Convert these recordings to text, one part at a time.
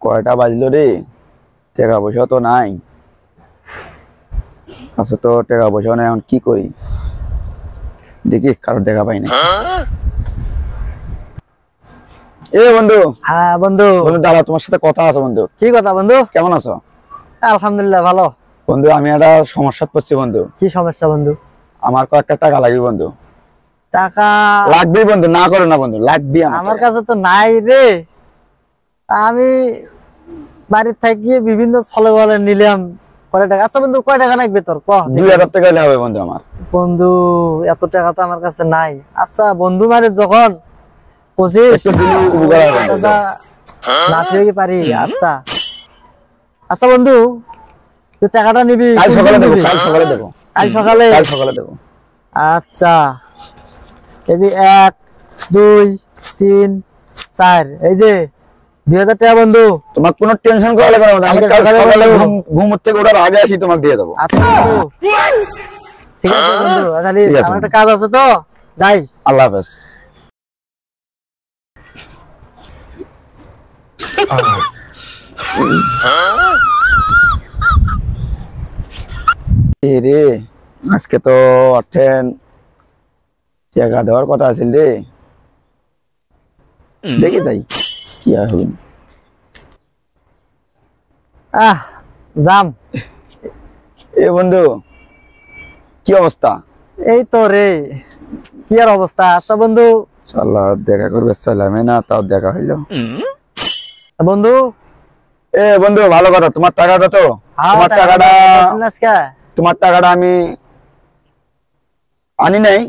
কয়টা বাজলো রে? টাকা পয়সা তো নাই কাছে, তো টাকা পয়সা নাই। এখন কি করি, দেখি কারোর দেখা পাই না। এ বন্ধু। হ্যাঁ বন্ধু। বন্ধু দাঁড়া, তোমার সাথে কথা আছে বন্ধু। কি কথা বন্ধু? কেমন আছো? আলহামদুলিল্লাহ ভালো। বন্ধু আমি একটা সমস্যায় পড়ছি বন্ধু। কি সমস্যা বন্ধু? আমার কয়েকটা টাকা লাগবে বন্ধু। টাকা লাগবে বন্ধু, না করো না বন্ধু, লাগবে। আমার কাছে তো নাই রে। আমি বাড়ির থেকে বিভিন্ন ছলে বলে নিলাম কয় টাকা। আচ্ছা বন্ধু, কয় টাকা লাগবে তোর? 2000 টাকা হলে হবে বন্ধু আমার। বন্ধু এত টাকা তো আমার কাছে নাই। আচ্ছা বন্ধু মানে যখন 25 টাকা না থেকে পারি। আচ্ছা আচ্ছা বন্ধু, তুই টাকাটা নিবি কাল সকালে দেবো, কাল সকালে দেবো, কাল সকালে? কাল সকালে দেবো। আচ্ছা এই যে 1 2 3 4, এই যে 2000 টাকা বন্ধু। তোমার কোনো টেনশন করা লাগবে না, আমি কাল সকালে ঘুম থেকে ওঠার আগে আসি তোমাকে দিয়ে দেবো। আচ্ছা বন্ধু ঠিক আছে বন্ধু। তাহলে আমার একটা কাজ আছে তো যাই। আল্লাহ হাফেজ। রে আজকে তো অর্থেন টাকা দেওয়ার কথা আছিল রে, দেখে যাই কি আর হবে। যাম। এ বন্ধু কি অবস্থা? এই তো রে, কি আর অবস্থা। আচ্ছা বন্ধু, আল্লাহ দেখা করবে চাইলাম না, তাও দেখা হইলো। বন্ধু এ বন্ধু ভালো কথা, তোমার টাকাটা তো তোমার টাকাটা আমি আনি নাই,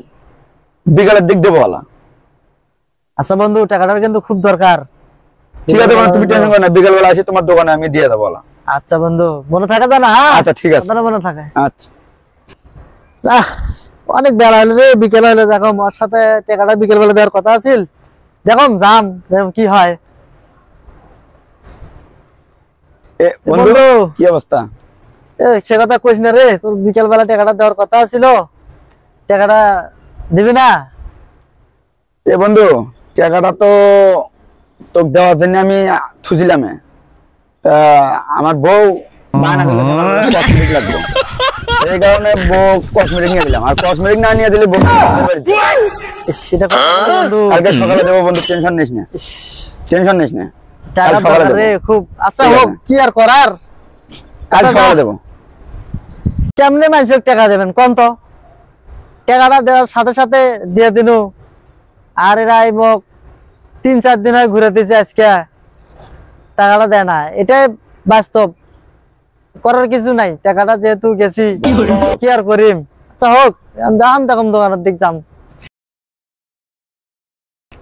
বিকালের দিক দেবো বলা। আচ্ছা বন্ধু, টাকাটার কিন্তু খুব দরকার। ঠিক আছে বন্ধু, তুমি টেনশন করো না, বিকাল বেলা আসি তোমার দোকানে আমি দিয়ে দেবো বলা। আচ্ছা বন্ধু, মনে থাকে জানা? আচ্ছা ঠিক আছে, মনে থাকে। আচ্ছা অনেক বেলা হলো রে, বিকেল হলো। দেখো ওর সাথে টাকাটা বিকেল বেলা দেওয়ার কথা আছিল। দেখো যাম, দেখো কি হয়। বন্ধু কি অবস্থা? সে কথা কইস না রে, তোর বিকেল বেলা টাকাটা দেওয়ার কথা ছিল, টাকাটা দিবি না? এ বন্ধু টাকাটা তো তোকে দেওয়ার জন্য আমি থুছিলাম, আমার বউ বায়না করলো কসমেটিক লাগবে, এই কারণে বউ কসমেটিক নিয়ে দিলাম। আর কসমেটিক না নিয়ে দিলে বউ সেটা বন্ধু কালকে সকালে দেবো বন্ধু, টেনশন নিস না, টেনশন নিস না। টাকা দরকার রে খুব। আচ্ছা হোক, কি আর করার, কাল সকালে দেবো। কেমনে মানুষকে টাকা দেবেন কোন তো? টাকাটা দেওয়ার সাথে সাথে দিয়ে দিনু, আর এরা মোক 3-4 দিন হয় ঘুরে দিয়েছে, আজকে টাকাটা দেয় না। এটাই বাস্তব, করার কিছু নাই। টাকাটা যেহেতু গেছি, কি আর করিম। আচ্ছা হোক, দাম দেখম দোকানের দিক যাম।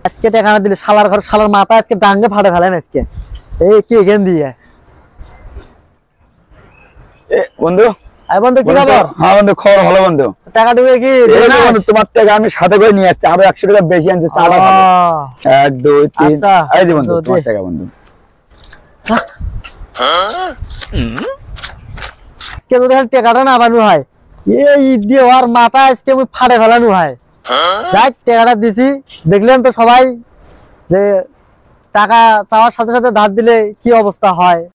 আজকে টাকা না দিলে শালার ঘর, শালার মাথা আজকে ডাঙ্গে ফাটে ফেলেন আজকে। এই কি এখান দিয়ে বন্ধু। বন্ধু কি খবর? হ্যাঁ বন্ধু খবর ভালো বন্ধু। টাকা দিবে কি? তোমার টাকা আমি সাথে করে নিয়ে আসছি, আরো 100 টাকা বেশি আনছি। 1 2 3 এই যে বন্ধু তোমার টাকা বন্ধু। আজকে যদি টাকাটা না বানু হয়, এই দিয়ে ওর মাথা আজকে আমি ফাটে ফেলানো হয়। যাই টাকাটা দিছি, দেখলেন তো সবাই যে টাকা চাওয়ার সাথে সাথে ধার দিলে কি অবস্থা হয়।